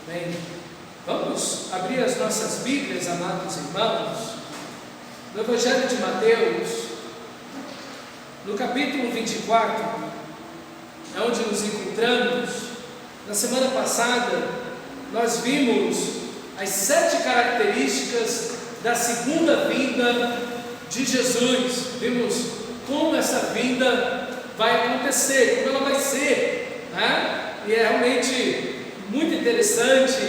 Bem, vamos abrir as nossas Bíblias, amados irmãos, no Evangelho de Mateus, no capítulo 24, é onde nos encontramos. Na semana passada, nós vimos as 7 características da segunda vinda de Jesus. Vimos como essa vinda vai acontecer, como ela vai ser, né? E é realmente muito interessante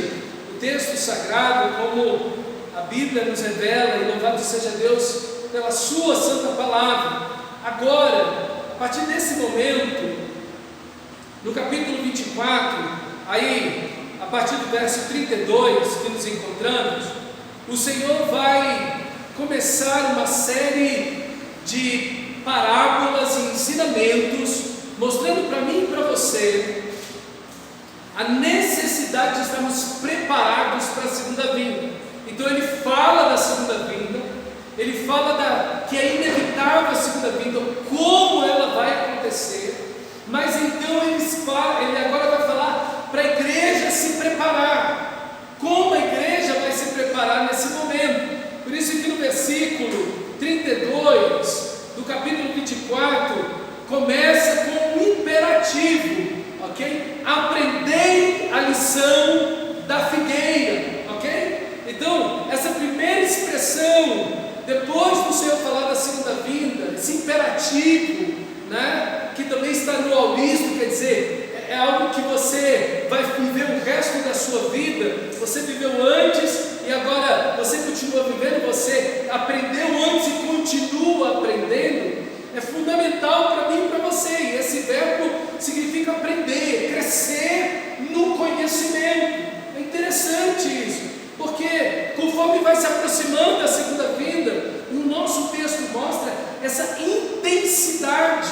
o texto sagrado, como a Bíblia nos revela, e louvado seja Deus pela sua santa palavra. Agora, a partir desse momento, no capítulo 24, aí, a partir do verso 32 que nos encontramos, o Senhor vai começar uma série de parábolas e ensinamentos, mostrando para mim e para você a necessidade de estarmos preparados para a segunda vinda. Então ele fala da segunda vinda, ele fala que é inevitável a segunda vinda, como ela vai acontecer, mas então ele agora vai falar para a igreja se preparar, como a igreja vai se preparar nesse momento. Por isso que no versículo 32 do capítulo 24 começa com um imperativo, ok? Aprendei a lição da figueira, ok? Então, essa primeira expressão, depois do Senhor falar da segunda vinda, esse imperativo, né, que também está no aulisto, quer dizer, é algo que você vai viver o resto da sua vida. Você viveu antes e agora você continua vivendo, você aprendeu antes e continua aprendendo. É fundamental para mim e para você, e esse verbo significa aprender, crescer no conhecimento. É interessante isso, porque conforme vai se aproximando da segunda vinda, o nosso texto mostra essa intensidade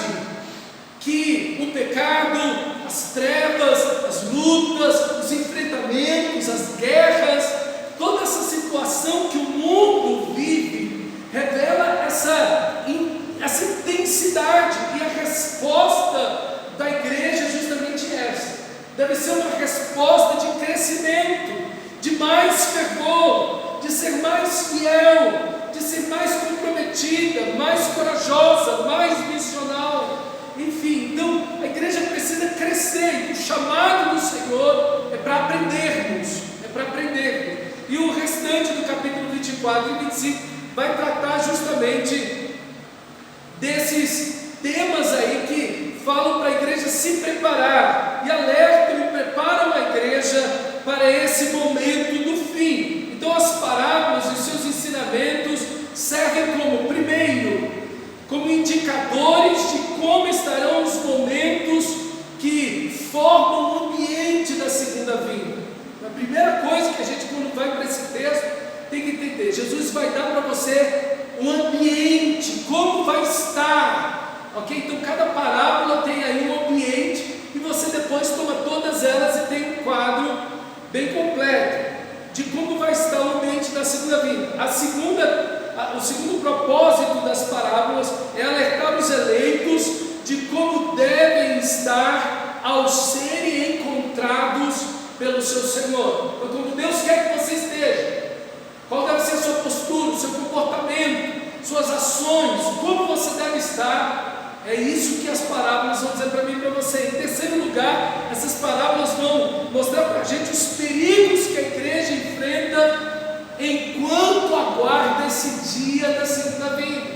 que o pecado, as trevas, as lutas, os enfrentamentos, as guerras, toda essa situação que o mundo vive, revela essa intensidade, e a resposta da igreja é justamente essa. Deve ser uma resposta de crescimento, de mais fervor, de ser mais fiel, de ser mais comprometida, mais corajosa, mais missional. Enfim, então a igreja precisa crescer, e o chamado do Senhor é para aprendermos, E o restante do capítulo 24 e 25 vai tratar justamente desses temas aí que falam para a igreja se preparar, e alertam e preparam a igreja para esse momento do fim. Então as parábolas e seus ensinamentos servem como, primeiro, como indicadores de como estarão os momentos que formam o ambiente da segunda vinda. A primeira coisa que a gente, quando vai para esse texto, tem que entender: Jesus vai dar para você um ambiente, como vai estar, ok? Então cada parábola tem aí um ambiente, e você depois toma todas elas e tem um quadro bem completo de como vai estar o ambiente da segunda vinda. O segundo propósito das parábolas é alertar os eleitos de como devem estar ao serem encontrados pelo seu Senhor. Então, como Deus quer que você esteja, qual deve ser a sua postura, o seu comportamento, suas ações, como você deve estar. É isso que as parábolas vão dizer para mim e para você. Em terceiro lugar, essas parábolas vão mostrar para a gente os perigos que a igreja enfrenta enquanto aguarda esse dia da segunda vinda.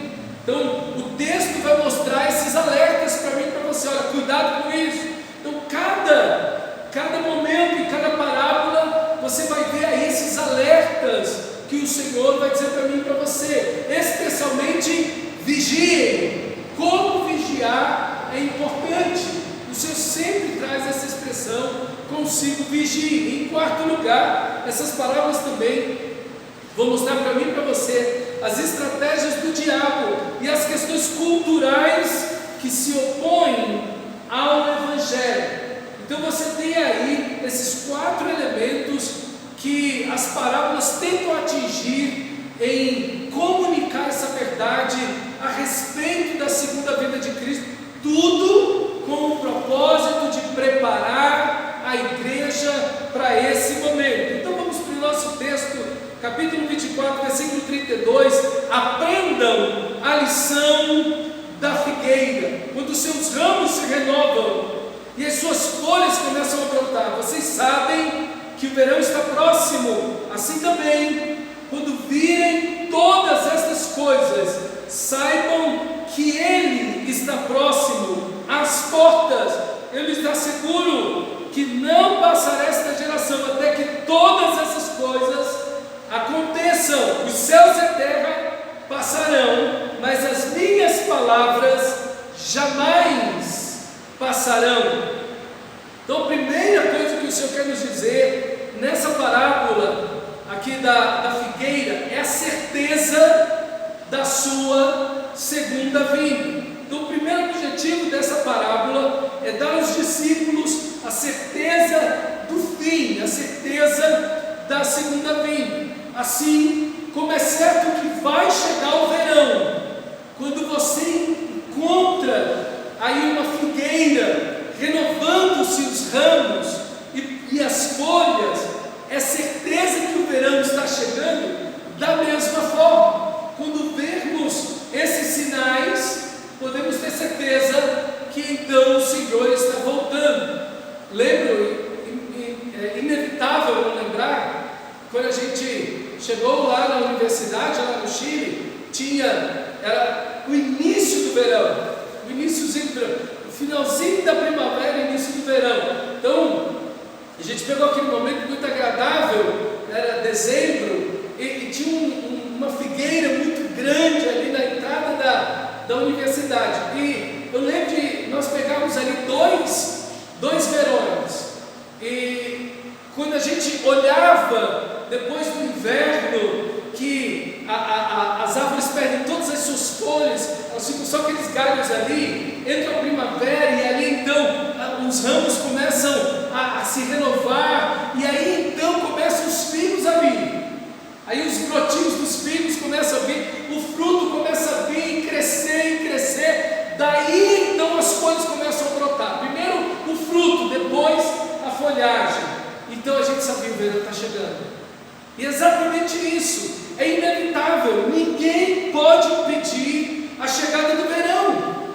Então, o texto vai mostrar esses alertas para mim e para você. Olha, cuidado com isso. Então, cada momento e cada parábola, você vai ver aí esses alertas que o Senhor vai dizer para mim e para você. Especialmente, vigiem. Como vigiar é importante. O Senhor sempre traz essa expressão consigo: vigie. Em quarto lugar, essas parábolas também vão mostrar para mim e para você as estratégias do diabo e as questões culturais que se opõem ao Evangelho. Então você tem aí esses 4 elementos que as parábolas tentam atingir em comunicar essa verdade a respeito da segunda vinda de Cristo, tudo com o propósito de preparar a igreja esteja para esse momento. Então vamos para o nosso texto, capítulo 24, versículo 32. Aprendam a lição da figueira, quando os seus ramos se renovam e as suas folhas começam a brotar. Vocês sabem que o verão está próximo. Assim também, quando virem todas estas coisas, saibam que Ele está próximo, às portas. Eu lhes asseguro que não passará esta geração até que todas essas coisas aconteçam. Os céus e a terra passarão, mas as minhas palavras jamais passarão. Então, a primeira coisa que o Senhor quer nos dizer nessa parábola aqui da figueira é a certeza da sua segunda vinda. Então, o primeiro objetivo dessa parábola é dar aos discípulos a certeza do fim, a certeza da segunda vinda. Assim como é certo que vai chegar o verão, quando você encontra aí uma figueira renovando-se os ramos e as folhas, é certeza que o verão está chegando. Da mesma forma, quando vermos esses sinais, podemos ter certeza que então o Senhor está voltando. Lembro, é inevitável não lembrar, quando a gente chegou lá na universidade, lá no Chile, era o início do verão, o iníciozinho do verão, o finalzinho da primavera, início do verão. Então, a gente pegou aquele momento muito agradável, era dezembro, e tinha uma figueira muito grande ali na entrada da universidade. E eu lembro de nós pegarmos ali dois verões. E quando a gente olhava depois do inverno, que as árvores perdem todas as suas folhas, elas ficam só aqueles galhos ali, entra a primavera e ali então os ramos começam a se renovar, e aí então começam os figos a vir. Aí os brotinhos dos figos começam a vir, o fruto começa a vir e crescer, daí então as folhas começam a brotar. Primeiro o fruto, depois a folhagem. Então a gente sabia, o verão está chegando. E exatamente isso, é inevitável, ninguém pode impedir a chegada do verão,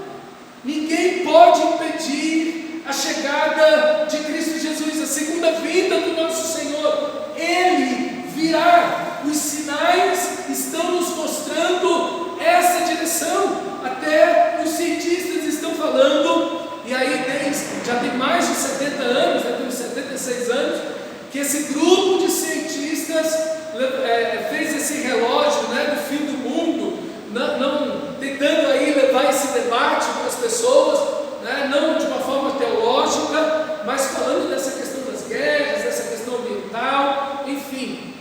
ninguém pode impedir a chegada de Cristo Jesus, a segunda vinda do nosso Senhor. Ele virá, os sinais estão nos mostrando essa direção, até os cientistas estão falando, e aí já tem mais de 70 anos, já tem 76 anos, que esse grupo de cientistas fez esse relógio, do fim do mundo, tentando aí levar esse debate para as pessoas, não de uma forma teológica, mas falando dessa questão das guerras, dessa questão ambiental, enfim.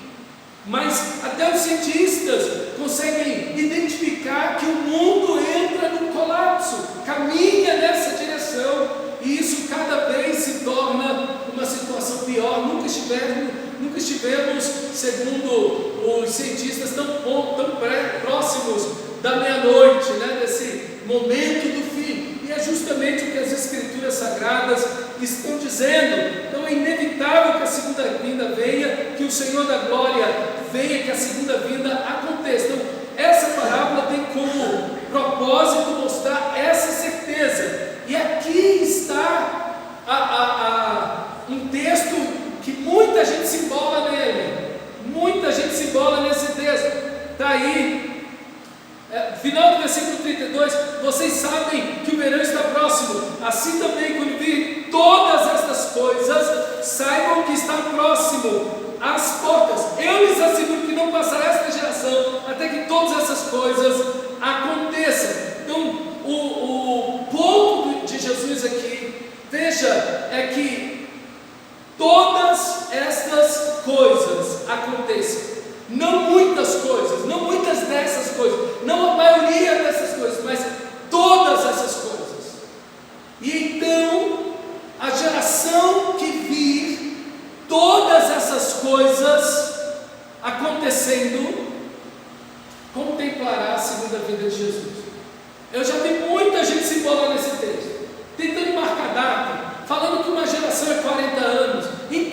Mas até os cientistas conseguem identificar que o mundo entra num colapso, caminha nessa direção, e isso cada vez se torna uma situação pior. Nunca estivemos, segundo os cientistas, tão próximos da meia-noite, desse momento do fim. E é justamente o que as Escrituras Sagradas estão dizendo. Então é inevitável que a segunda vinda venha, que o Senhor da glória venha, que a segunda vinda aconteça. Então essa parábola tem como propósito mostrar essa certeza. E aqui está um texto que muita gente se embola nele, muita gente se embola nesse texto. Está aí, final do versículo 32, vocês sabem que o verão está próximo. Assim também, quando virem todas estas coisas, saibam que está próximo, às portas. Eu lhes asseguro que não passará esta geração até que todas essas coisas aconteçam. Então, o ponto de Jesus aqui, veja, é que todas estas coisas aconteçam. Não muitas coisas, não muitas dessas coisas, não a maioria dessas coisas, mas todas essas coisas. E então, a geração que vir todas essas coisas acontecendo, contemplará a segunda vinda de Jesus. Eu já vi muita gente se embolar nesse texto, tentando marcar data, falando que uma geração é 40 anos. Em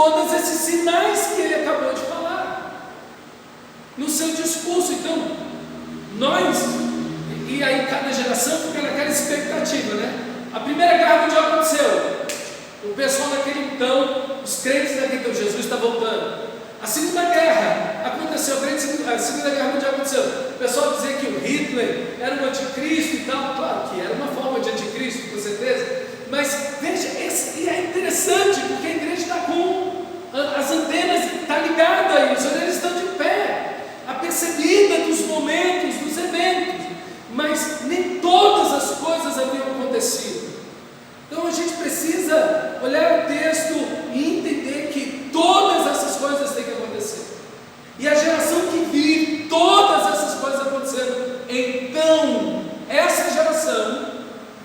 todos esses sinais que ele acabou de falar no seu discurso. Então, nós, e aí cada geração fica naquela expectativa, né? A Primeira Guerra Mundial aconteceu, o pessoal daquele então, os crentes daquele então, Jesus está voltando. A Segunda Guerra aconteceu, a Segunda Guerra Mundial aconteceu. O pessoal dizia que o Hitler era um anticristo e tal. Claro que era uma forma de anticristo, com certeza. Mas veja, e é interessante, porque a igreja está com as antenas, está ligada aí, os orelhas estão de pé, apercebida dos momentos, dos eventos. Mas nem todas as coisas haviam acontecido. Então a gente precisa olhar o texto e entender que todas essas coisas têm que acontecer. E a geração que vive todas essas coisas acontecendo, então essa geração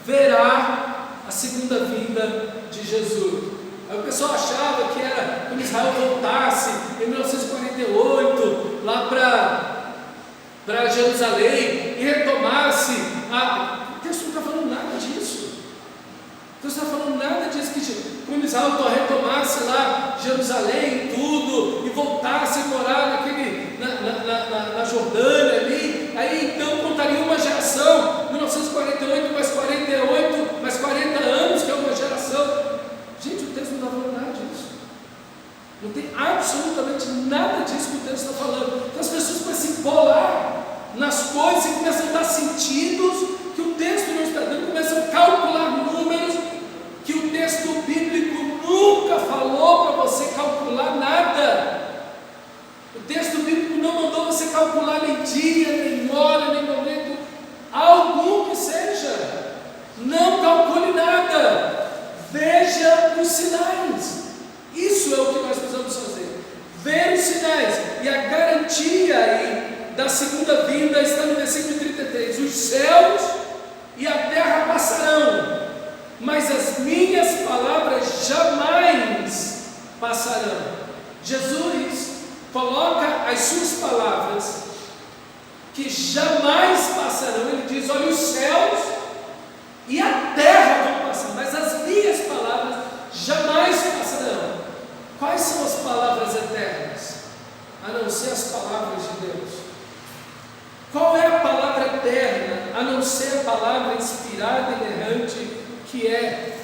verá a segunda vinda de Jesus. Aí o pessoal achava que era quando Israel voltasse em 1948 lá para Jerusalém e retomasse o texto não está falando nada disso. O texto não está falando nada disso, que quando Israel retomasse lá Jerusalém e tudo, e voltasse a morar na Jordânia ali, aí então contaria uma geração, 1948 mais 48, mais 40 anos, que é uma geração. Gente, o texto não está falando nada disso. Não tem absolutamente nada disso que o texto está falando. Então as pessoas começam a se embolar nas coisas e começam a dar sentidos que o texto não está dando, começam a calcular números que o texto bíblico nunca falou para você calcular nada. O texto bíblico não mandou você calcular nem dia, nem hora, nem momento algum que seja. Não calcule nada. Veja os sinais. Isso é o que nós precisamos fazer. Ver os sinais. E a garantia aí da segunda vinda está no versículo 33. Os céus e a terra passarão, mas as minhas palavras jamais passarão. Jesus coloca as suas palavras que jamais passarão. Ele diz: olha, os céus e a terra vão passar, mas as minhas palavras jamais passarão. Quais são as palavras eternas? A não ser as palavras de Deus. Qual é a palavra eterna, a não ser a palavra inspirada e inerrante, que é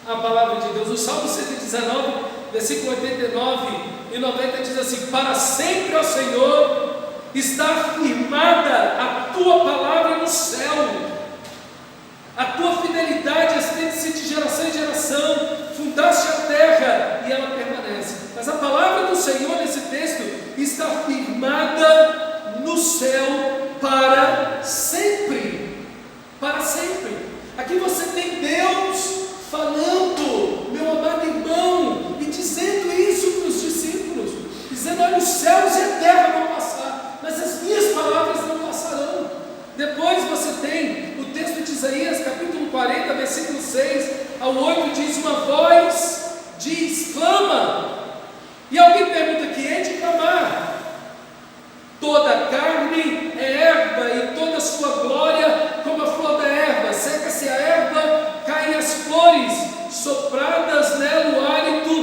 a palavra de Deus? O Salmo 119, versículo 89 e 90 diz assim: para sempre, ó Senhor, está firmada a tua palavra no céu, a tua fidelidade estende-se de geração em geração, fundaste a terra e ela permanece. Mas a palavra do Senhor nesse texto está firmada no céu para sempre. Para sempre. Aqui você tem Deus falando, meu amado irmão, e dizendo isso para os discípulos, dizendo: olha, os céus e a terra vão passar, mas as minhas palavras não passarão. Depois você tem o texto de Isaías, capítulo 40, versículo 6 ao 8, diz: uma voz diz, clama. E alguém pergunta aqui: hei de clamar? Toda a carne é erva, e toda a sua glória como a flor da erva. Seca-se a erva, caem as flores, sopradas nela o hálito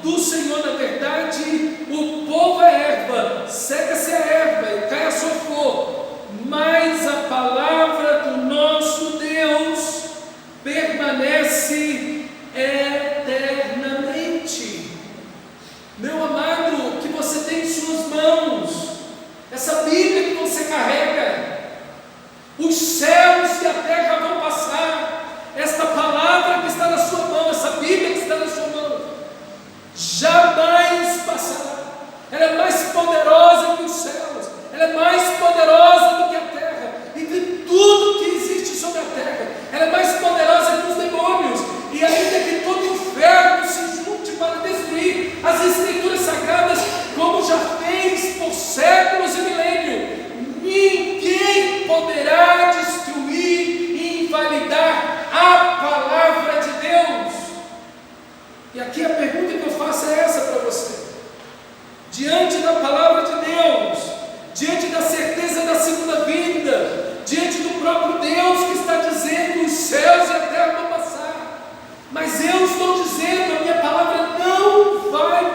do Senhor. Na verdade, o povo é erva, seca-se a erva e cai a sua flor, mas a palavra do nosso Deus permanece eternamente. Meu amado, que você tem em suas mãos, essa Bíblia que você carrega, os céus e a terra vão passar, esta palavra que está na sua mão, essa Bíblia que está na sua mão, jamais passará. Ela é mais poderosa que os céus, ela é mais poderosa do que a terra, e de tudo que existe sobre a terra, ela é mais poderosa que os demônios, e ainda que todo o inferno se junte para destruir as escrituras sagradas, como já fez por séculos e milênios, ninguém poderá destruir e invalidar a palavra de Deus. E aqui a pergunta que eu faço é essa para você: diante da palavra de Deus, diante da certeza da segunda vinda, diante do próprio Deus que está dizendo: os céus e a terra vão passar, mas eu estou dizendo, a minha palavra não vai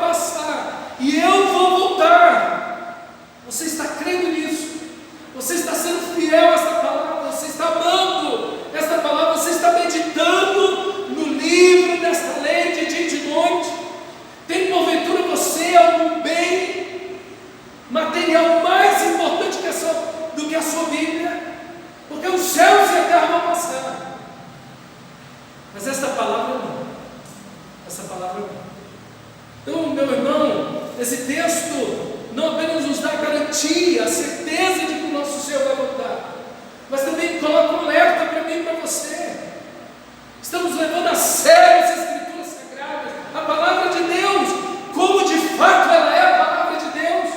esse texto não apenas nos dá a garantia, a certeza de que o nosso Senhor vai voltar, mas também coloca um alerta para mim e para você. Estamos levando a sério as Escrituras Sagradas, a palavra de Deus, como de fato ela é a palavra de Deus?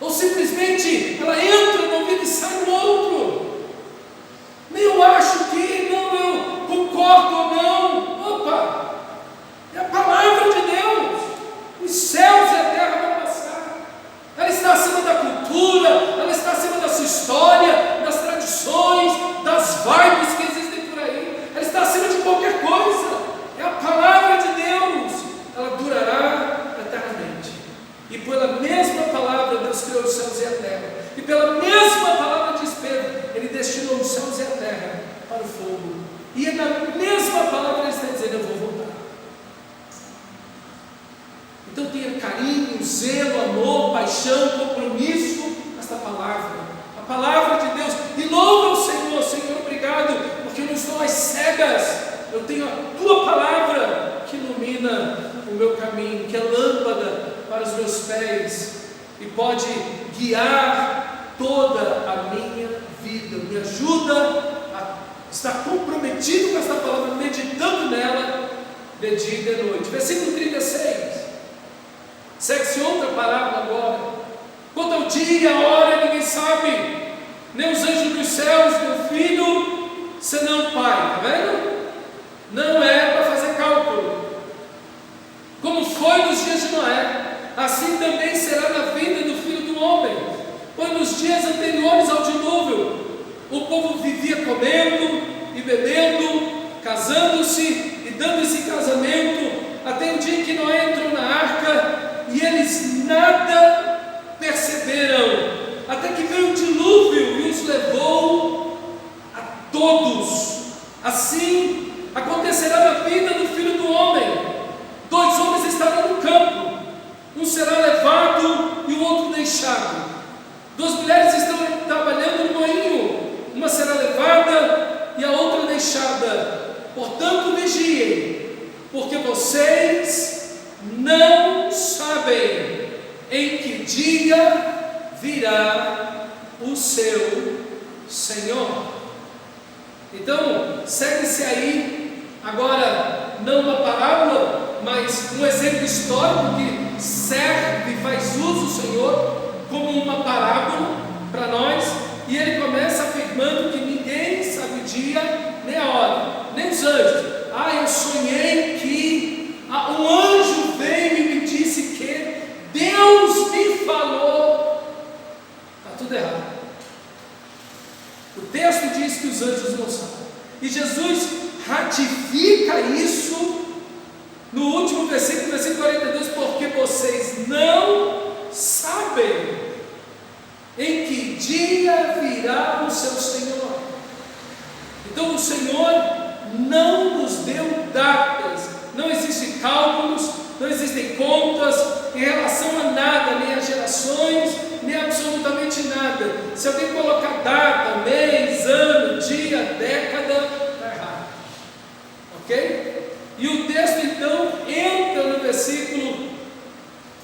Ou simplesmente ela entra no ouvido e sai no outro? Nem eu acho que, não, eu concordo ou não. Opa! É a palavra de Deus. Os céus e a terra vão passar. Ela está acima da cultura, ela está acima da sua história, das tradições, das vibes que existem por aí. Ela está acima de qualquer coisa. É a palavra de Deus. Ela durará eternamente. E pela mesma palavra Deus criou os céus e a terra. E pela mesma palavra diz Pedro, Ele destinou os céus e a terra para o fogo. E na mesma palavra Ele está dizendo, eu vou voltar. Então tenha carinho, zelo, amor, paixão, compromisso com esta palavra, a palavra de Deus, e louva o Senhor. Senhor, obrigado, porque eu não estou às cegas, eu tenho a Tua palavra que ilumina o meu caminho, que é lâmpada para os meus pés, e pode guiar toda a minha vida. Me ajuda a estar comprometido com esta palavra, meditando nela de dia e de noite. Versículo 36. Segue-se outra parábola agora. Quanto ao dia e a hora ninguém sabe, nem os anjos dos céus, meu filho, senão o Pai. Está vendo? Não é para fazer cálculo. Como foi nos dias de Noé, assim também será na vida do Filho do Homem. Pois nos dias anteriores ao dilúvio, o povo vivia comendo e bebendo, casando-se e dando-se em casamento, até o dia em que Noé entrou na arca, e eles nada perceberam, até que veio o dilúvio e os levou a todos. Assim acontecerá na vida do Filho do Homem. 2 homens estarão no campo, um será levado e o outro deixado. 2 mulheres estão trabalhando no moinho, uma será levada e a outra deixada. Portanto, vigiem, porque vocês não sabem em que dia virá o seu Senhor. Então, segue-se aí, agora, não uma parábola, mas um exemplo histórico que serve e faz uso o Senhor como uma parábola para nós, e ele começa afirmando que ninguém sabe o dia nem a hora, nem os anjos. Eu sonhei que um anjo veio e me disse que Deus me falou. Está tudo errado. O texto diz que os anjos não sabem, e Jesus ratifica isso no último versículo, versículo 42, porque vocês não sabem em que dia virá o seu Senhor. Então o Senhor não nos deu datas, não existem cálculos, não existem contas em relação a nada, nem a gerações, nem absolutamente nada. Se alguém colocar data, mês, ano, dia, década, está errado. Ok? E o texto então entra no versículo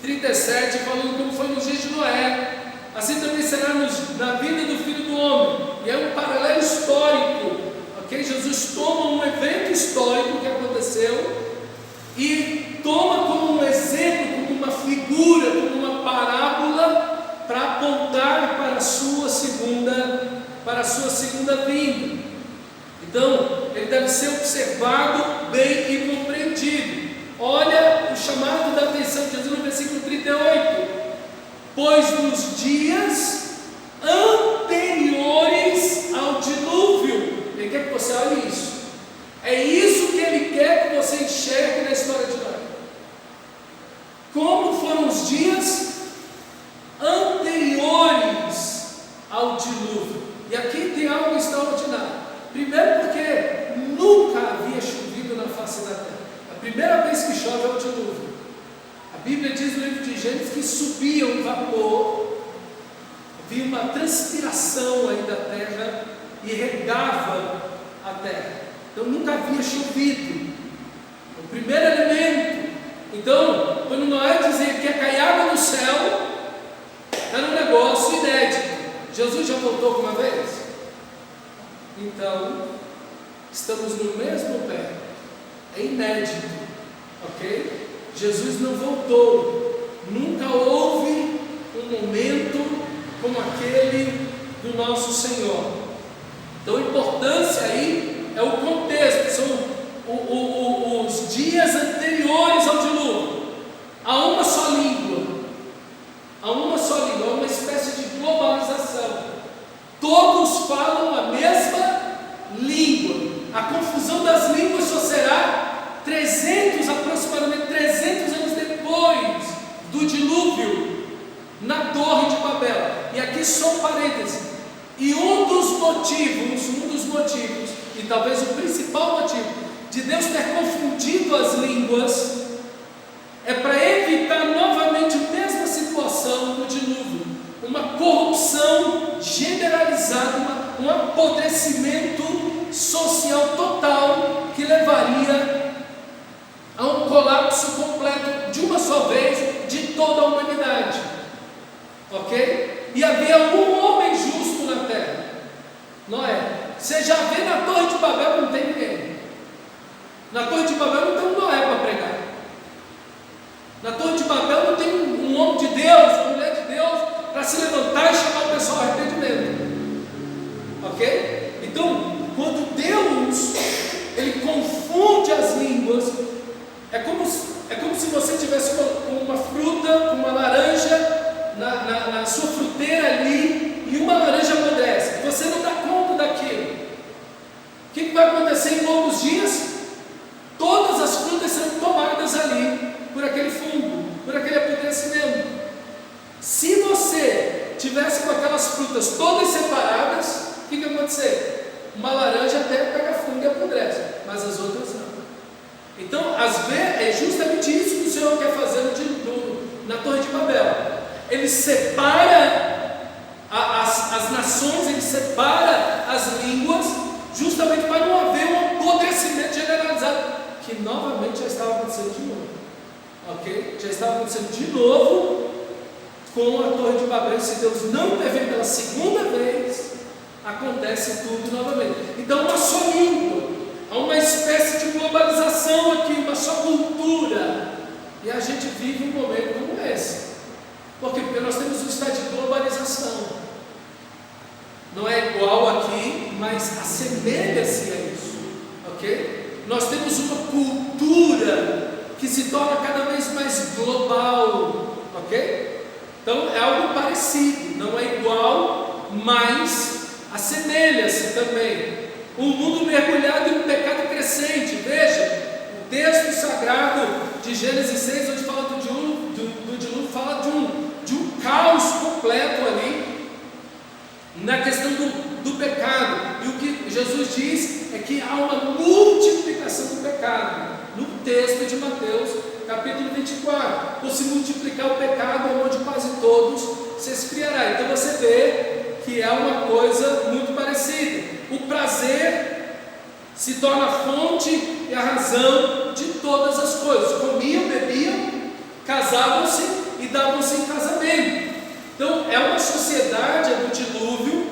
37, falando como foi nos dias de Noé, assim também será na vida do Filho do Homem. E é um paralelo histórico. Ok? Jesus toma um evento histórico que aconteceu e toma como um exemplo, como uma figura, como uma parábola para apontar para a sua segunda vinda. Então, ele deve ser observado bem e compreendido. Olha o chamado da atenção de Jesus no versículo 38. Pois nos dias anteriores ao dilúvio, ele quer que você olhe isso. É isso que ele quer que você enxergue na história de Noé. Como foram os dias anteriores ao dilúvio. E aqui tem algo extraordinário. Primeiro porque nunca havia chovido na face da terra. A primeira vez que chove é o dilúvio. A Bíblia diz no livro de Gênesis que subia um vapor, havia uma transpiração aí da terra e regava a terra. Então nunca havia chovido. O primeiro elemento. Então, Noé dizia que ia cair água no céu, era um negócio inédito. Jesus já voltou alguma vez? Então, estamos no mesmo pé. É inédito, ok? Jesus não voltou. Nunca houve um momento como aquele do nosso Senhor. Então a importância aí é o contexto, são os dias anteriores ao dilúvio. Há uma só língua, há uma espécie de globalização. Todos falam a mesma língua. A confusão das línguas só será aproximadamente 300 anos depois do dilúvio, na Torre de Babel. E aqui só um parêntese. E um dos motivos, e talvez o principal motivo, de Deus ter confundido as línguas, é para evitar novamente a mesma situação do dilúvio, uma corrupção generalizada, um apodrecimento social total, que levaria a um colapso completo, de uma só vez, de toda a humanidade, ok? E havia um homem justo na terra, Noé. Você já vê na Torre de Babel, não tem ninguém. Na Torre de Babel não tem um Noé para pregar. Na Torre de Babel não tem um homem de Deus, uma mulher de Deus, para se levantar e chamar o pessoal ao arrependimento, ok? Então, quando Deus ele confunde as línguas, é como se você tivesse uma fruta, uma laranja na sua fruteira ali, e uma laranja apodrece. Você não dá conta daquilo. O que vai acontecer em poucos dias? Todas as frutas serão tomadas ali por aquele fungo, por aquele apodrecimento. Se você tivesse com aquelas frutas todas separadas, o que vai acontecer? Uma laranja até pega fungo e apodrece, mas as outras não. Então, às vezes, é justamente isso que o Senhor quer fazer na Torre de Babel. Ele separa as nações, ele separa as línguas, justamente para não haver um apodrecimento generalizado, que novamente já estava acontecendo de novo, ok? Já estava acontecendo de novo com a Torre de Babel. Se Deus não intervém pela segunda vez, acontece tudo novamente. Então, uma só língua, há uma espécie de globalização aqui, uma só cultura, e a gente vive um momento como esse. Por quê? Porque nós temos um estado de globalização. Não é igual aqui, mas assemelha-se a isso, ok? Nós temos uma cultura que se torna cada vez mais global, ok? Então é algo parecido, não é igual, mas assemelha-se também. Um mundo mergulhado em um pecado crescente. Veja, o texto sagrado de Gênesis 6, onde fala do dilúvio, fala de um caos completo ali, na questão do pecado. E o que Jesus diz é que há uma multiplicação do pecado, no texto de Mateus, capítulo 24. Por se multiplicar o pecado, onde quase todos se esfriará. Então você vê que é uma coisa muito parecida. O prazer se torna a fonte e a razão de todas as coisas. Comiam, bebiam, casavam-se e davam-se em casamento. Então é uma sociedade do dilúvio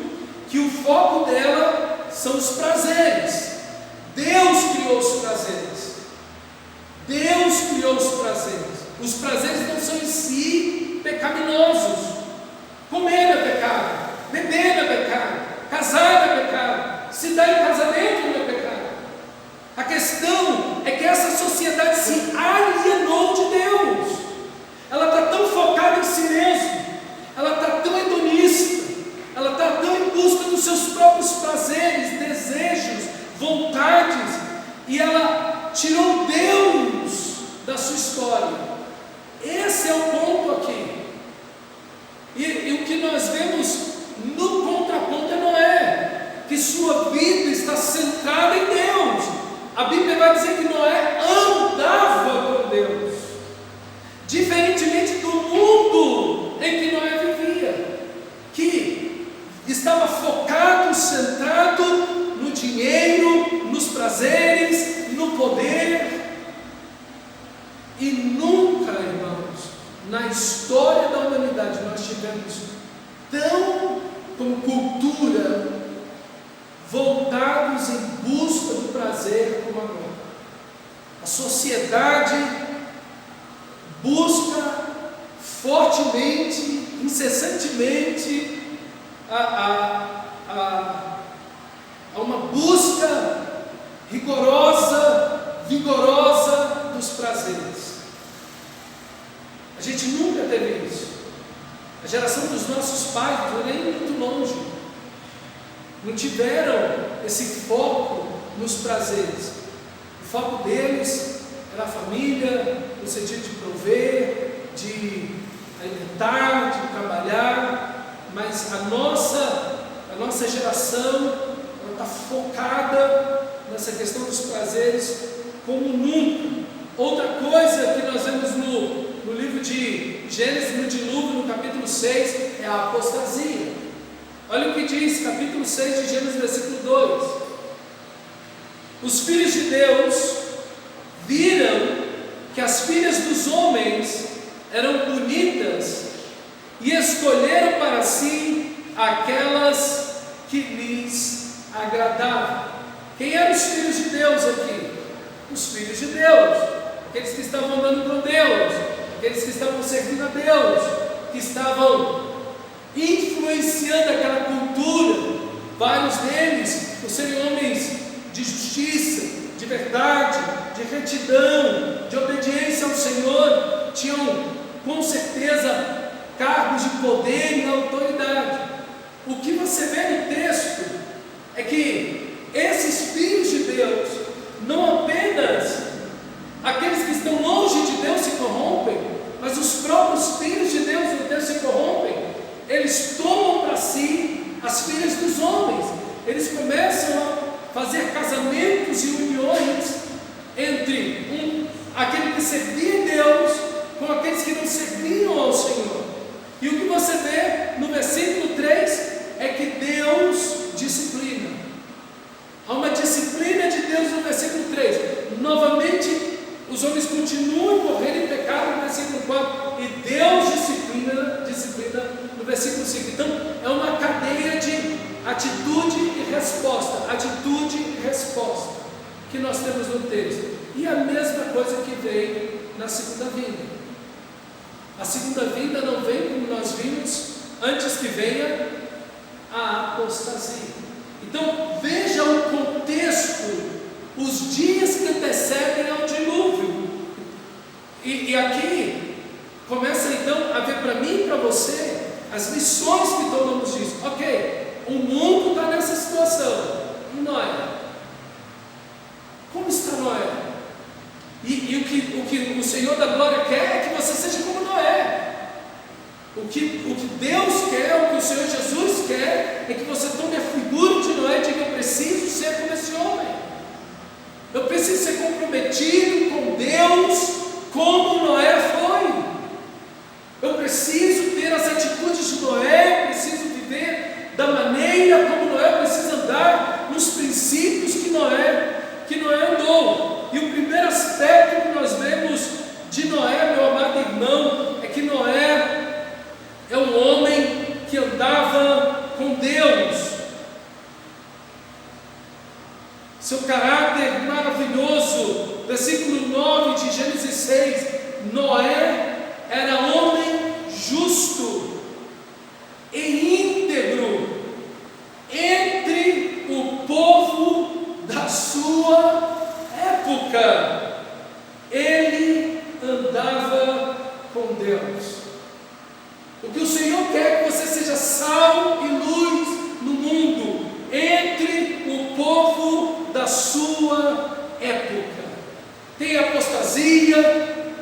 que o foco dela são os prazeres. Deus criou os prazeres. Deus criou os prazeres. Os prazeres não são em si pecaminosos. Comer é pecado, beber é pecado, casar é pecado, se dar em casamento não é pecado. A questão é que essa sociedade se alienou de Deus. Ela está tão focada em si mesma, ela está tão hedonista, ela está tão em busca dos seus próprios prazeres, desejos, vontades, e ela tirou Deus da sua história. Esse é o ponto aqui. E o que nós vemos no contraponto é Noé, que sua vida está centrada em Deus. A Bíblia vai dizer que Noé andava com Deus, diferentemente do mundo em que Noé vivia, que estava focado, centrado no dinheiro, nos prazeres, no poder, e nunca, irmãos, história da humanidade nós tivemos tão, como cultura, voltados em busca do prazer como agora. A sociedade busca fortemente, incessantemente, a uma busca rigorosa, vigorosa dos prazeres. A gente nunca teve isso. A geração dos nossos pais não é nem muito longe, não tiveram esse foco nos prazeres. O foco deles era a família, no sentido de prover, de alimentar, de trabalhar, mas a nossa geração está focada nessa questão dos prazeres como nunca. Outra coisa que nós vemos no livro de Gênesis, no dilúvio, no capítulo 6, é a apostasia. Olha o que diz, capítulo 6 de Gênesis, versículo 2. Os filhos de Deus viram que as filhas dos homens eram bonitas e escolheram para si aquelas que lhes agradavam. Quem eram os filhos de Deus aqui? Os filhos de Deus, aqueles que estavam andando com Deus, aqueles que estavam servindo a Deus, que estavam influenciando aquela cultura. Vários deles, por serem homens de justiça, de verdade, de retidão, de obediência ao Senhor, tinham com certeza cargos de poder e autoridade. O que você vê no texto é que esses filhos de Deus, não apenas aqueles que estão longe de Deus se corrompem, mas os próprios filhos de Deus no texto se corrompem. Eles tomam para si as filhas dos homens. Eles começam a fazer casamentos e uniões entre aquele que servia a Deus com aqueles que não serviam ao Senhor. E o que você vê no versículo 3 é que Deus disciplina. Há uma disciplina de Deus no versículo 3. Novamente, os homens continuam correndo em pecado no versículo 4. E Deus disciplina no versículo 5. Então, é uma cadeia de atitude e resposta. Atitude e resposta que nós temos no texto. E a mesma coisa que vem na segunda vinda. A segunda vinda não vem como nós vimos, antes que venha a apostasia. Então veja o contexto, os dias que antecedem ao dilúvio. E aqui começa então a ver para mim e para você as lições que tomamos disso. Ok, o mundo está nessa situação. E Noé? Como está Noé? E o que o Senhor da glória quer é que você seja como Noé. O que Deus quer, o que o Senhor Jesus quer, é que você tome a figura de Noé e diga: eu preciso ser como esse homem. Eu preciso ser comprometido com Deus como Noé foi. Eu preciso ter as atitudes de Noé, preciso viver da maneira como Noé, preciso andar nos princípios que Noé andou. E o primeiro aspecto que nós vemos de Noé, meu amado irmão, é que Noé é um homem que andava com Deus. Seu caráter maravilhoso, versículo 9 de Gênesis 6, Noé era homem justo e íntegro entre o povo da sua época. Ele andava com Deus. O que o Senhor quer é que você seja sal e luz no mundo, entre o povo da sua época. Tem apostasia,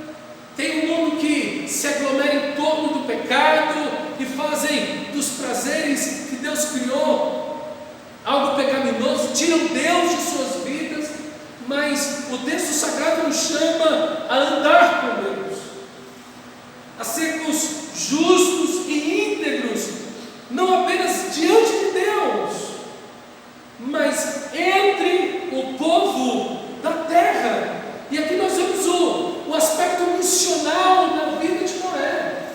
tem um mundo que se aglomera em torno do pecado e fazem dos prazeres que Deus criou algo pecaminoso, tiram Deus de suas vidas. Mas o texto sagrado nos chama a andar com Deus, a sermos justos e íntegros, não apenas diante de Deus, mas entre o povo da terra. E aqui nós vemos o aspecto missional na vida de Noé.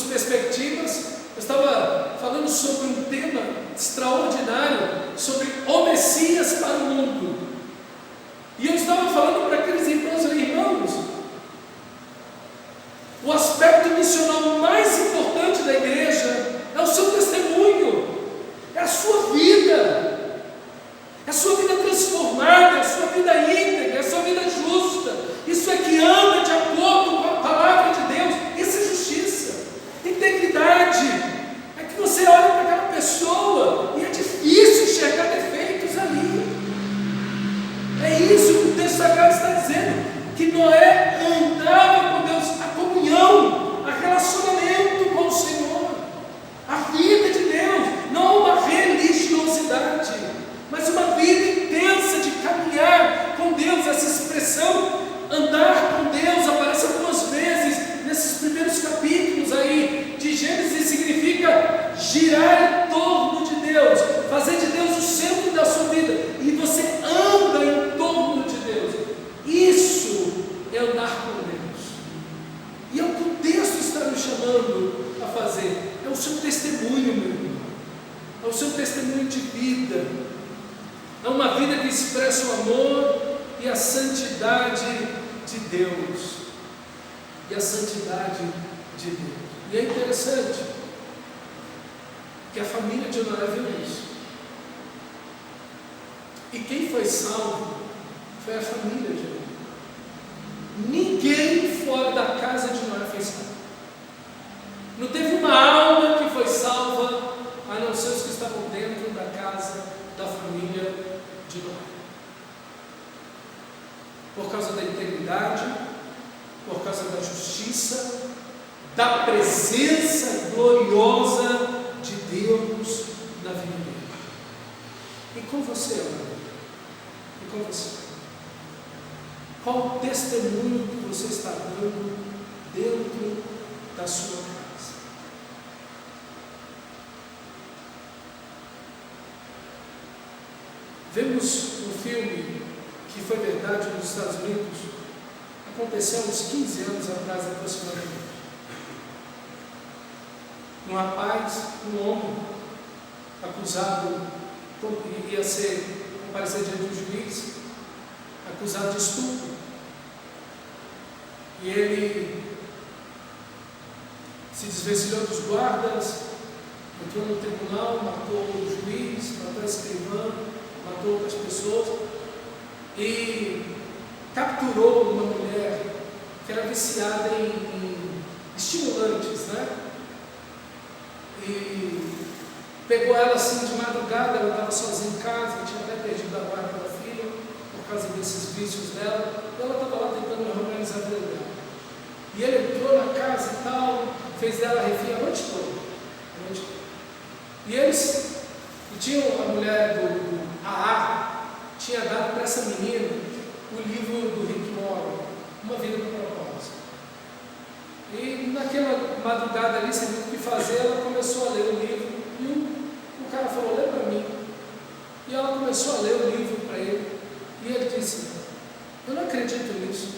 perspectivas. Eu estava falando sobre um tema extraordinário, sobre o Messias para o mundo. E eu estava falando para aqueles irmãos e irmãos, o aspecto missional mais importante da igreja é o seu testemunho, é a sua vida, é a sua vida transformada, é a sua vida íntegra, é a sua vida justa. Isso é que anda de acordo com a palavra de Deus. Isso é justiça, integridade. É que você olha para aquela pessoa e é difícil enxergar defeitos ali. É isso que o texto sagrado está dizendo, que Noé andava com Deus, a comunhão, a relacionamento com o Senhor, a vida de Deus, não uma religiosidade, mas uma vida intensa de caminhar com Deus. Essa expressão, andar com Deus, aparece algumas vezes nesses primeiros capítulos aí de Gênesis, significa girar em torno de Deus, fazer de Deus o centro da sua vida, e você anda em torno de Deus. Isso é andar com Deus, e é o que o texto está nos chamando a fazer. É o seu testemunho, meu irmão, é o seu testemunho de vida, é uma vida que expressa o amor e a santidade de Deus, e a santidade de Deus. E é interessante que a família de Noé viu isso, e quem foi salvo foi a família de Noé. Ninguém fora da casa de Noé foi salvo. Não teve uma alma que foi salva, a não ser os que estavam dentro da casa da família de Noé. Por causa da integridade, por causa da justiça, da presença gloriosa de Deus na vida dele. E com você, amor? E com você? Qual o testemunho que você está dando dentro da sua casa? Vemos um filme que foi verdade nos Estados Unidos, aconteceu há uns 15 anos atrás aproximadamente. Um rapaz, um homem, acusado, ia aparecer diante do juiz, acusado de estupro. E ele se desvencilhou dos guardas, entrou no tribunal, matou o juiz, matou a escrivã, matou outras pessoas e capturou uma mulher que era viciada em estimulantes, né? E pegou ela assim de madrugada, ela estava sozinha em casa, tinha até perdido a guarda da filha por causa desses vícios dela, e ela estava lá tentando reorganizar a vida dela. E ele entrou na casa e tal, fez dela refém a noite toda. E tinham a mulher do AA, tinha dado para essa menina o livro do Rick Warren, Uma Vida com Propósito. E naquela madrugada ali, sem muito o que fazer, ela começou a ler o livro, e o cara falou: lê para mim. E ela começou a ler o livro para ele, e ele disse: eu não acredito nisso,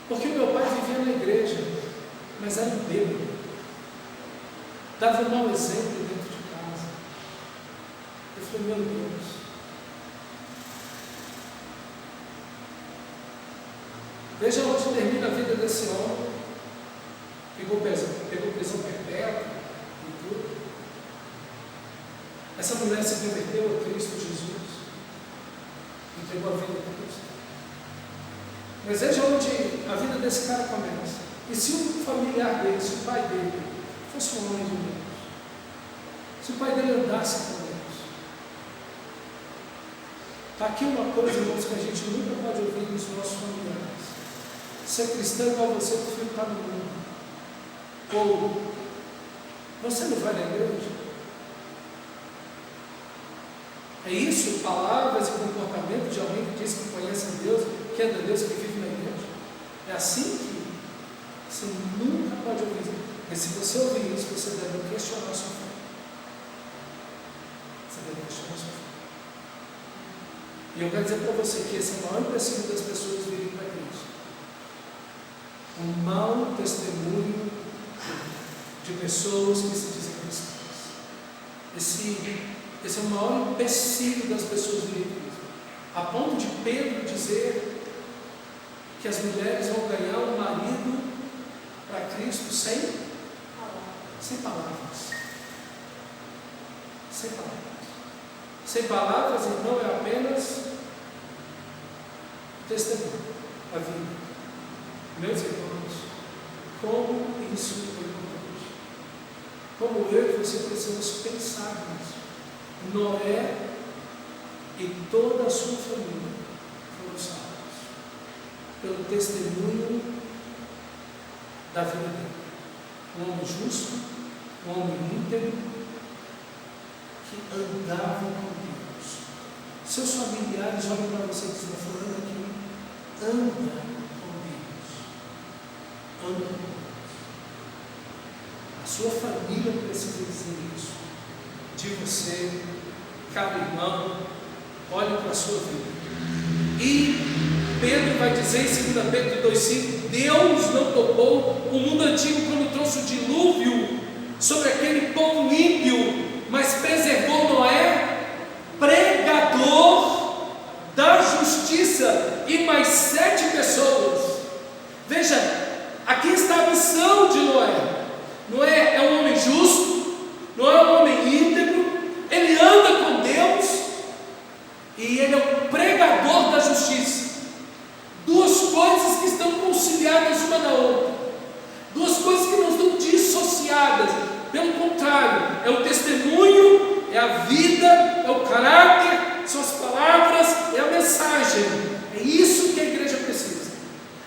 porque meu pai vivia na igreja, mas era um bêbado, dava um mau exemplo dentro de casa. Eu falei: meu Deus. Veja onde termina a vida desse homem. Pegou prisão perpétua e tudo. Essa mulher se converteu a Cristo Jesus, entregou a vida a Cristo. Mas veja onde a vida desse cara começa. E se o familiar dele, se o pai dele fosse um homem de Deus, se o pai dele andasse com Deus, está aqui uma coisa, irmãos, que a gente nunca pode ouvir nos nossos familiares: ser cristão igual você, que o filho está no mundo. Ou você não vai na igreja? É isso, palavras e comportamento de alguém que diz que conhece a Deus, que é de Deus, que vive na igreja? É assim que você nunca pode ouvir. Mas se você ouvir isso, você deve questionar a sua fé. Você deve questionar a sua fé. E eu quero dizer para você que esse é o maior empecilho das pessoas virem para Cristo: um mau testemunho pessoas que se dizem cristãs. Esse é o maior empecilho das pessoas do livro, a ponto de Pedro dizer que as mulheres vão ganhar um marido para Cristo sem palavras. Sem palavras. Sem palavras, irmão, é apenas testemunho, a vida. Meus irmãos, como isso é importante. Como eu e você precisamos pensar nisso. Noé e toda a sua família foram salvos pelo testemunho da vida dele. Um homem justo, um homem íntegro, que andava com Deus. Seus familiares olham para você e dizem: fulano aqui anda com Deus. Anda com Deus. A sua família precisa dizer isso de você, cada irmão. Olhe para a sua vida. E Pedro vai dizer em 2 Pedro 2,5: Deus não topou o mundo antigo quando trouxe o dilúvio sobre aquele povo ímpio, mas preservou Noé, pregador da justiça, e mais 7 pessoas. Veja, aqui está a missão de Noé. Noé é um homem justo, Noé é um homem íntegro, ele anda com Deus e ele é o pregador da justiça. Duas coisas que estão conciliadas uma na outra, duas coisas que não estão dissociadas. Pelo contrário, é o testemunho, é a vida, é o caráter, são as palavras, é a mensagem. É isso que a igreja precisa.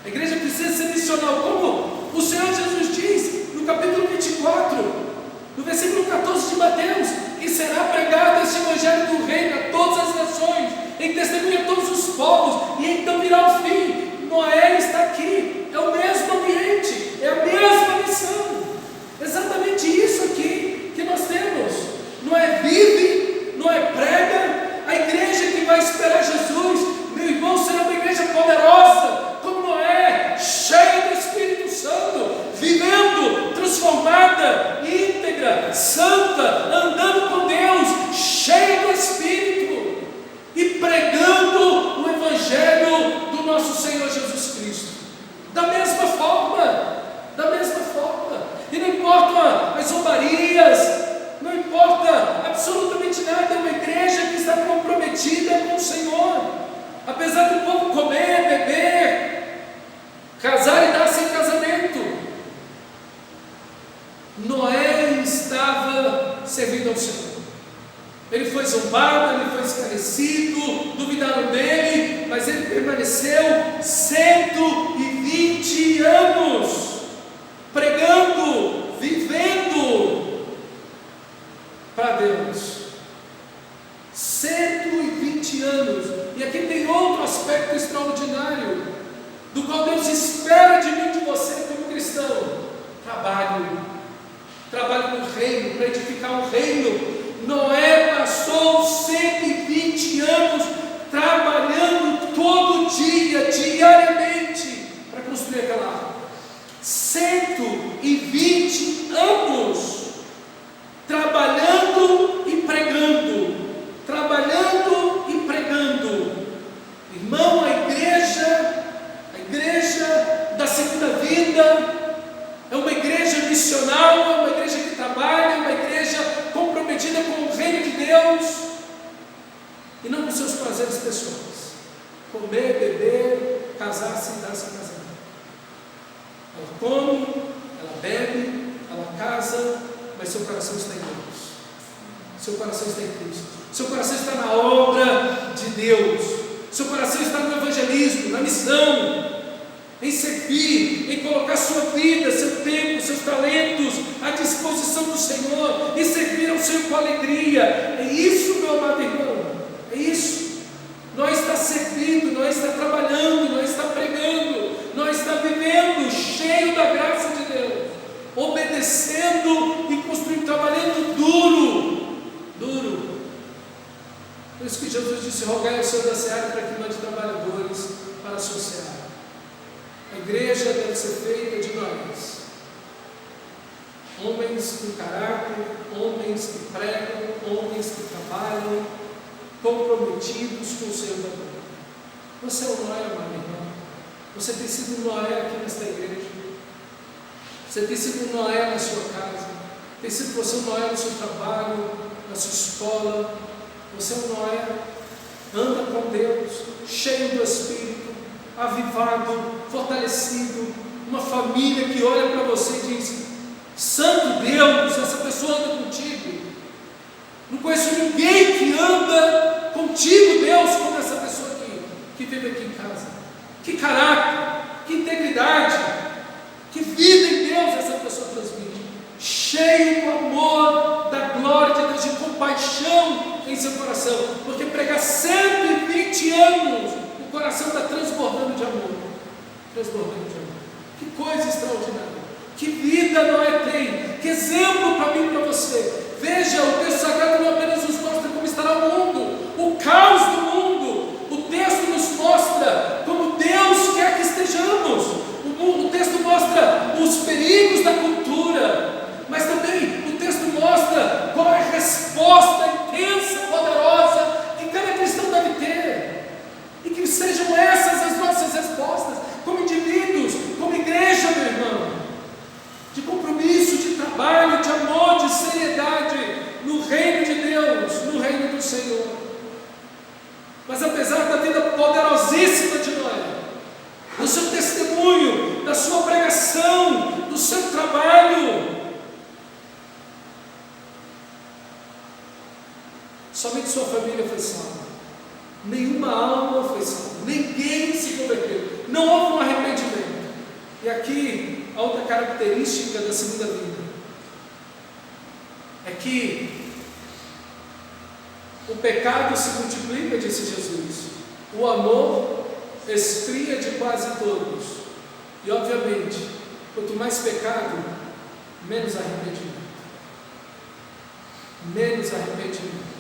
A igreja precisa ser missional, como o Senhor Jesus diz no capítulo 24, no versículo 14 de Mateus: e será pregado esse evangelho do reino a todas as nações, em testemunho a todos os povos, e então virá o fim. Noé está aqui, é o mesmo ambiente, é a mesma missão. Exatamente isso aqui que nós temos. Noé vive, Noé prega. A igreja que vai esperar Jesus, meu irmão, será uma igreja poderosa, como Noé, cheia do Espírito Santo, vivendo, transformada, íntegra, santa, andando com Deus, cheia do Espírito e pregando o Evangelho do nosso Senhor Jesus Cristo. Da mesma forma. E não importa as zombarias, não importa absolutamente nada, é uma igreja que está comprometida com o Senhor. Apesar do povo comer, beber, casar e dar sem casamento, Noé estava servindo ao Senhor. Ele foi zombado, ele foi escarnecido, duvidaram dele, mas ele permaneceu 120 anos pregando, vivendo para Deus. 120 anos. E aqui tem outro aspecto extraordinário, do qual Deus espera de mim e de você como cristão: trabalho no reino, para edificar o reino. Noé passou 120 anos trabalhando todo dia, diariamente, para construir aquela arca. 120 anos trabalhando e pregando, Irmão, a igreja da segunda vida é uma igreja missional, é uma igreja que trabalha, é uma igreja comprometida com o reino de Deus e não com seus prazeres pessoais. Comer, beber, casar-se e dar-se a casamento. Ela come, ela bebe, ela casa, mas seu coração está em Deus. Seu coração está em Cristo. Seu coração está na obra de Deus. Seu coração está no evangelismo, na missão, em servir, em colocar sua vida, seu tempo, seus talentos à disposição do Senhor e servir ao Senhor com alegria. É isso, meu amado irmão, é isso. Nós está servindo, nós está trabalhando, nós está pregando, nós está vivendo cheio da graça de Deus, obedecendo e construindo, trabalhando duro. Por isso que Jesus disse: rogai ao Senhor da seara para que mande trabalhadores para a sua seara. A igreja deve ser feita de nós Homens com caráter, homens que pregam, homens que trabalham, comprometidos com o Senhor da glória. Você é um Noé, amado irmão. Você tem sido um Noé aqui nesta igreja. Você tem sido um Noé na sua casa. Tem sido você um Noé no seu trabalho, na sua escola. Você é um Noé. Anda com Deus, cheio do Espírito, avivado, fortalecido. Uma família que olha para você e diz: Santo Deus, essa pessoa anda contigo. Não conheço ninguém que anda contigo, Deus, como essa pessoa aqui, que vive aqui em casa. Que caráter, que integridade, que vida em Deus essa pessoa transmite. Cheio do amor, da glória de Deus, de compaixão em seu coração. Porque pregar 120 anos, o coração está transbordando de amor. Transbordando de amor. Que coisa extraordinária. Que vida Noé tem. Que exemplo para mim e para você. Veja, o texto sagrado não apenas nos mostra como estará o mundo, o caos do mundo. O texto nos mostra como Deus quer que estejamos. O texto mostra os perigos da cultura, mas também o texto mostra qual é a resposta intensa, poderosa que cada cristão deve ter. E que sejam essas as nossas respostas, como indivíduos, como igreja, meu irmão. De compromisso, de trabalho, de amor, de seriedade no reino de Deus, no reino do Senhor. Mas apesar da vida poderosíssima de Noé, do seu testemunho, da sua pregação, do seu trabalho, somente sua família foi salva. Nenhuma alma foi salva. Ninguém se converteu. Não houve um arrependimento. E aqui a outra característica da segunda vinda é que o pecado se multiplica, disse Jesus. O amor esfria de quase todos. E obviamente, quanto mais pecado, menos arrependimento. Menos arrependimento.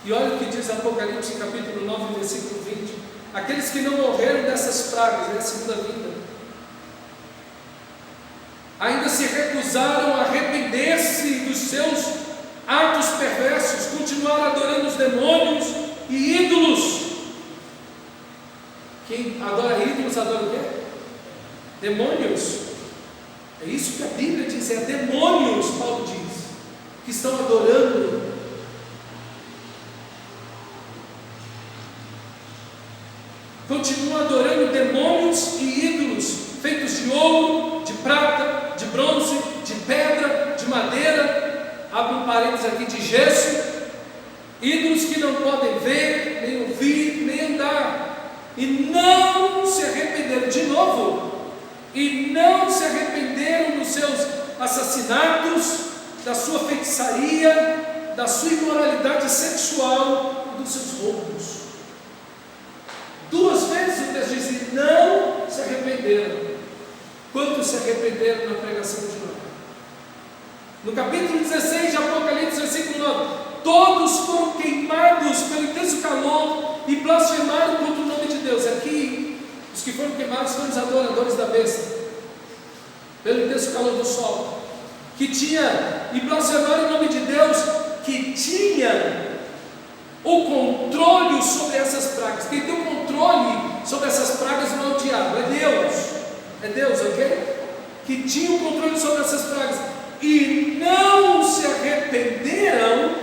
E olha o que diz Apocalipse capítulo 9, versículo 20. Aqueles que não morreram dessas pragas, é a segunda vinda, ainda se recusaram a arrepender-se dos seus atos perversos, continuaram adorando os demônios e ídolos. Quem adora ídolos, adora o quê? Demônios. É isso que a Bíblia diz, é demônios, Paulo diz, que estão adorando. Continuam adorando demônios e ídolos, feitos de ouro, de prata, de bronze, de pedra, de madeira, abre um parênteses aqui, de gesso, ídolos que não podem ver, nem ouvir, nem andar, e não se arrependeram, de novo, e não se arrependeram dos seus assassinatos, da sua feitiçaria, da sua imoralidade sexual e dos seus roubos. Duas vezes o texto diz: não se arrependeram. Quantos se arrependeram na pregação de Noé? No capítulo 16 de Apocalipse, versículo 9: todos foram queimados pelo intenso calor e blasfemaram contra o nome de Deus. Aqui, os que foram queimados foram os adoradores da besta, pelo intenso calor do sol, e blasfemaram o nome de Deus, que tinha o controle sobre essas pragas. Quem tem o controle sobre essas pragas não é o diabo, é Deus. É Deus, ok? Que tinha o controle sobre essas pragas. E não se arrependeram,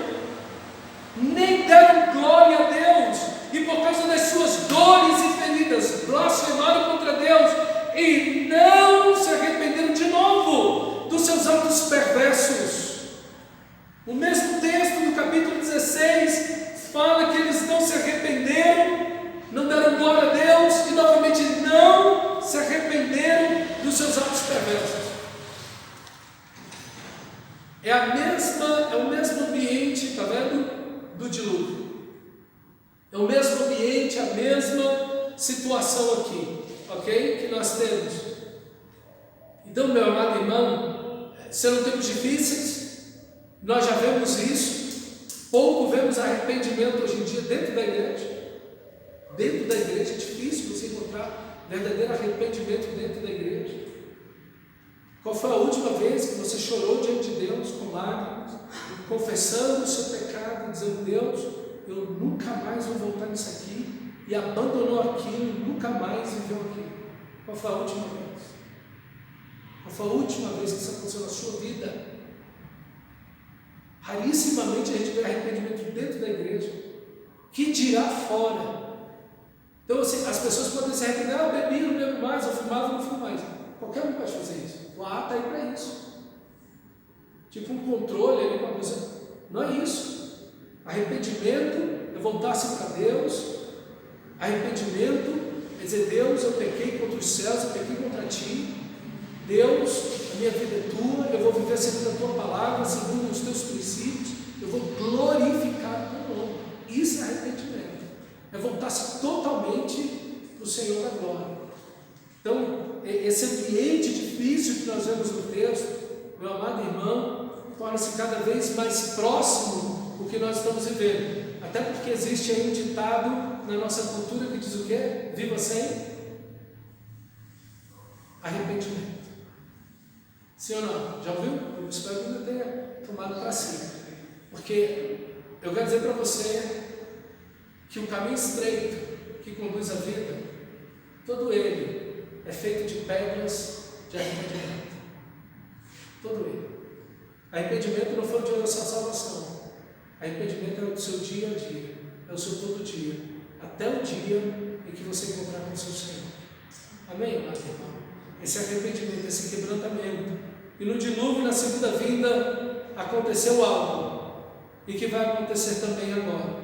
nem deram glória a Deus. E por causa das suas dores e feridas, blasfemaram contra Deus. E não se arrependeram de novo dos seus atos perversos. O mesmo texto do capítulo 16 fala que eles não se arrependeram, não deram glória a Deus e novamente não se arrependeram dos seus atos perversos. É o mesmo ambiente, está vendo? Do dilúvio. É o mesmo ambiente, a mesma situação aqui, ok? Que nós temos. Então, meu amado irmão, serão tempos difíceis, nós já vemos isso. Pouco vemos arrependimento hoje em dia dentro da igreja. Dentro da igreja é difícil você encontrar verdadeiro arrependimento dentro da igreja. Qual foi a última vez que você chorou diante de confessando o seu pecado, dizendo: Deus, eu nunca mais vou voltar nisso aqui, e abandonou aquilo, nunca mais viveu aquilo. Qual foi a última vez? Qual foi a última vez que isso aconteceu na sua vida? Rarissimamente a gente vê arrependimento dentro da igreja, que dirá fora. Então assim, as pessoas podem se arrepender: eu bebi, não bebo mais, eu fumava, não fumo mais. Qualquer um pode fazer isso. O A está aí para isso. Tipo um controle ali, uma coisa. Não é isso. Arrependimento é voltar-se para Deus. Arrependimento é dizer: Deus, eu pequei contra os céus, eu pequei contra ti. Deus, a minha vida é tua, eu vou viver segundo a tua palavra, segundo os teus princípios, eu vou glorificar o teu nome. Isso é arrependimento. É voltar-se totalmente para o Senhor da glória. Então, esse ambiente difícil que nós vemos no texto, meu amado irmão, torna-se cada vez mais próximo do que nós estamos vivendo. Até porque existe aí um ditado na nossa cultura que diz o quê? Viva sem arrependimento. Sim ou não? Já ouviu? Eu espero que não tenha tomado para si. Porque eu quero dizer para você que o caminho estreito que conduz à vida, todo ele é feito de pedras de arrependimento. Todo ele. Arrependimento não foi o dia da sua salvação. Arrependimento é o seu dia a dia, é o seu todo dia, até o dia em que você encontrar com o seu Senhor. Amém, amado irmão? Esse arrependimento, esse quebrantamento. E no dilúvio, na segunda vinda, aconteceu algo, e que vai acontecer também agora.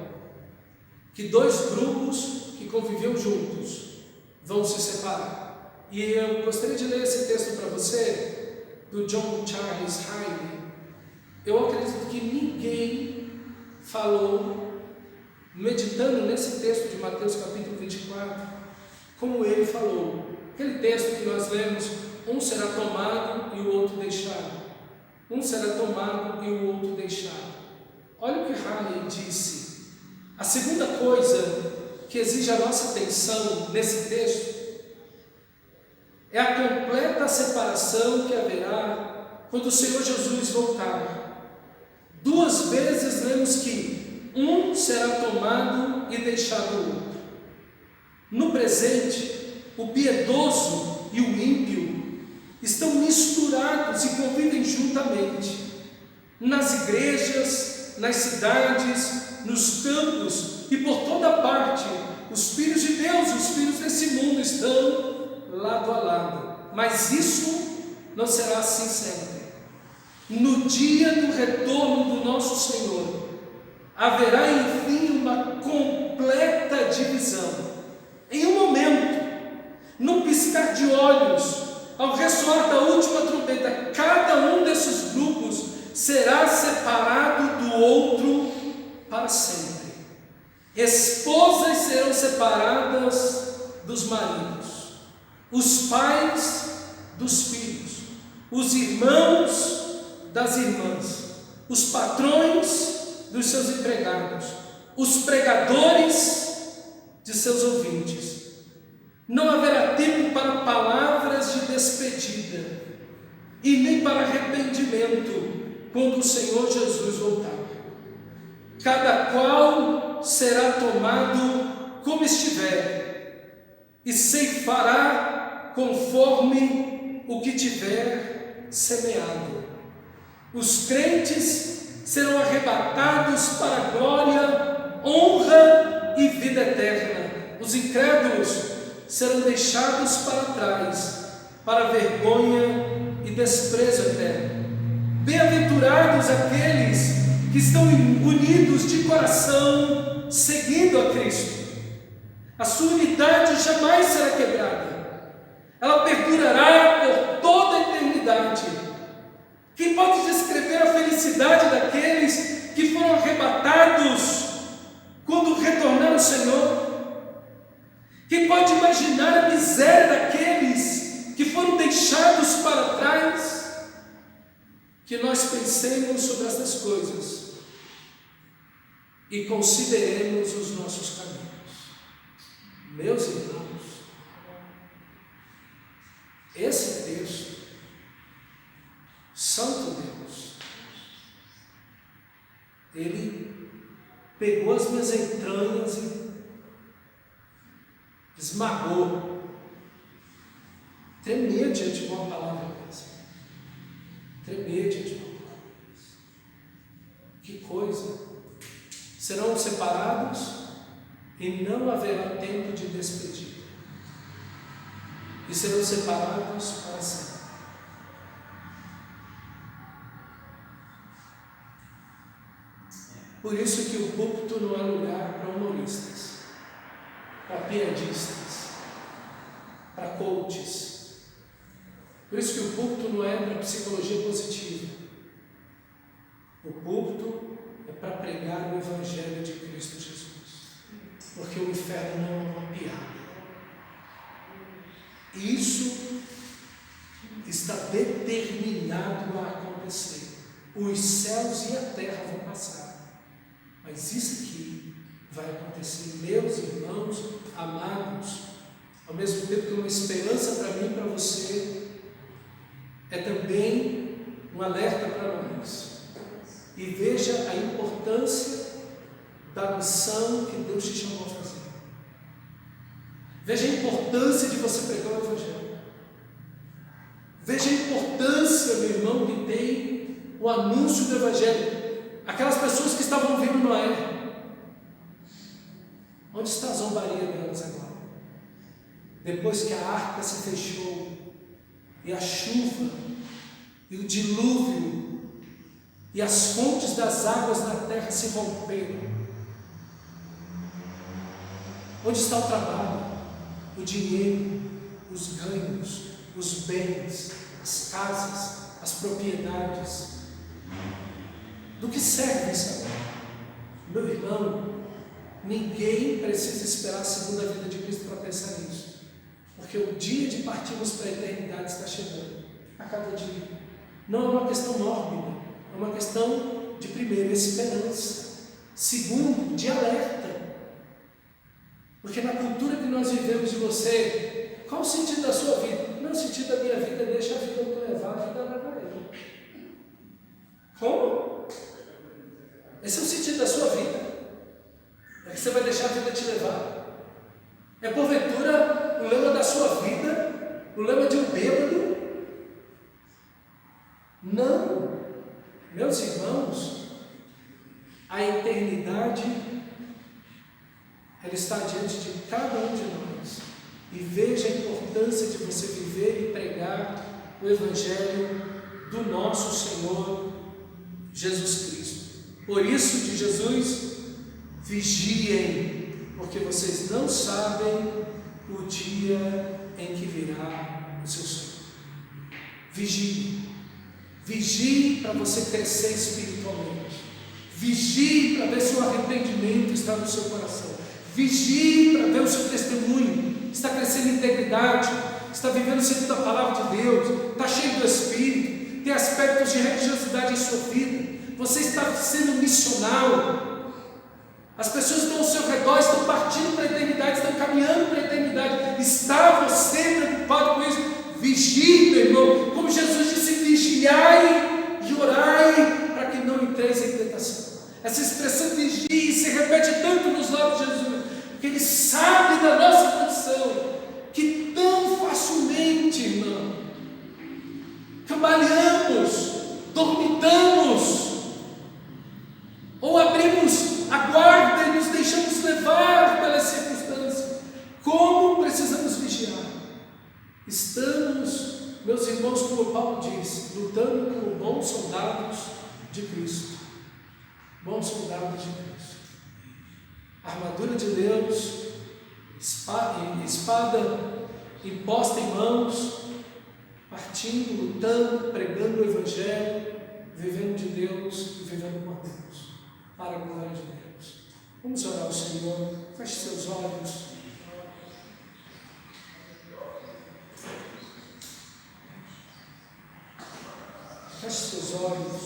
Que dois grupos que conviviam juntos vão se separar. E eu gostaria de ler esse texto para você, do John Charles Riley. Eu acredito que ninguém falou, meditando nesse texto de Mateus capítulo 24, como ele falou. Aquele texto que nós lemos: um será tomado e o outro deixado. Um será tomado e o outro deixado. Olha o que Riley disse. A segunda coisa que exige a nossa atenção nesse texto é a completa separação que haverá quando o Senhor Jesus voltar. Duas vezes lemos que um será tomado e deixado o outro. No presente, o piedoso e o ímpio estão misturados e convivem juntamente. Nas igrejas, nas cidades, nos campos e por toda parte, os filhos de Deus e os filhos desse mundo estão lado a lado. Mas isso não será assim sempre. No dia do retorno do nosso Senhor, haverá enfim uma completa divisão. Em um momento, num piscar de olhos, ao ressoar da última trombeta, cada um desses grupos será separado do outro para sempre. Esposas serão separadas dos maridos, os pais dos filhos, os irmãos das irmãs, os patrões dos seus empregados, os pregadores de seus ouvintes. Não haverá tempo para palavras de despedida e nem para arrependimento quando o Senhor Jesus voltar. Cada qual será tomado como estiver e ceifará conforme o que tiver semeado. Os crentes serão arrebatados para a glória, honra e vida eterna. Os incrédulos serão deixados para trás, para vergonha e desprezo eterno. Bem-aventurados aqueles que estão unidos de coração, seguindo a Cristo. A sua unidade jamais será quebrada, ela perdurará por toda a eternidade. Quem pode descrever a felicidade daqueles que foram arrebatados quando retornar ao Senhor? Quem pode imaginar a miséria daqueles que foram deixados para trás? Que nós pensemos sobre essas coisas e consideremos os nossos caminhos. Meus irmãos, esse texto, Santo Deus, Ele pegou as minhas entranhas e esmagou. Tremer diante de uma palavra dessa. Tremer diante de uma palavra dessa. Que coisa! Serão separados e não haverá tempo de despedida. E serão separados para sempre. Por isso que o púlpito não é lugar para humoristas, para piadistas, para coaches. Por isso que o púlpito não é para psicologia positiva. O púlpito é para pregar o Evangelho de Cristo Jesus. Porque o inferno não é uma piada. Isso está determinado a acontecer. Os céus e a terra vão passar. Mas isso aqui vai acontecer, meus irmãos amados. Ao mesmo tempo que uma esperança para mim e para você, é também um alerta para nós. E veja a importância da missão que Deus te chamou a fazer. Veja a importância de você pregar o Evangelho. Veja a importância, meu irmão, que tem o anúncio do Evangelho. Aquelas pessoas que estavam ouvindo Noé, onde está a zombaria delas agora? Depois que a arca se fechou, e a chuva, e o dilúvio, e as fontes das águas na terra se romperam. Onde está o trabalho, o dinheiro, os ganhos, os bens, as casas, as propriedades? Do que serve isso agora? Meu irmão, ninguém precisa esperar a segunda vinda de Cristo para pensar nisso. Porque o dia de partirmos para a eternidade está chegando, a cada dia. Não é uma questão mórbida, é uma questão de, primeiro, esperança. Segundo, de alerta. Porque na cultura que nós vivemos de você, qual o sentido da sua vida? Não, o sentido da minha vida, deixa a vida me levar, a vida leva eu. Como? Esse é o sentido da sua vida. É que você vai deixar a vida te levar. É porventura o lema da sua vida, o lema de um bêbado? Não. Meus irmãos, a eternidade, ela está diante de cada um de nós. E veja a importância de você viver e pregar o Evangelho do nosso Senhor Jesus Cristo. Por isso de Jesus, vigiem, porque vocês não sabem o dia em que virá o seu Senhor. Vigie. Vigie para você crescer espiritualmente. Vigie para ver se o arrependimento está no seu coração. Vigie para ver o seu testemunho está crescendo em integridade, está vivendo segundo a palavra de Deus, está cheio do Espírito, tem aspectos de religiosidade em sua vida. Você está sendo missional. As pessoas que estão ao seu redor estão partindo para a eternidade, estão caminhando para a eternidade. Está você preocupado com isso? Vigie, meu irmão. Como Jesus disse, vigiai e orai para que não entreis em tentação. Essa expressão vigie se repete tanto nos lábios de Jesus, porque Ele sabe da nossa condição, que tão facilmente, irmão, cambaleamos, dormitamos, ou abrimos a guarda e nos deixamos levar pelas circunstâncias. Como precisamos vigiar? Estamos, meus irmãos, como Paulo diz, lutando como bons soldados de Cristo. Bons soldados de Cristo. Armadura de Deus, espada imposta em mãos, partindo, lutando, pregando o Evangelho, vivendo de Deus e vivendo com Deus, para a glória de Deus. Vamos orar ao Senhor. Feche seus olhos. Feche seus olhos.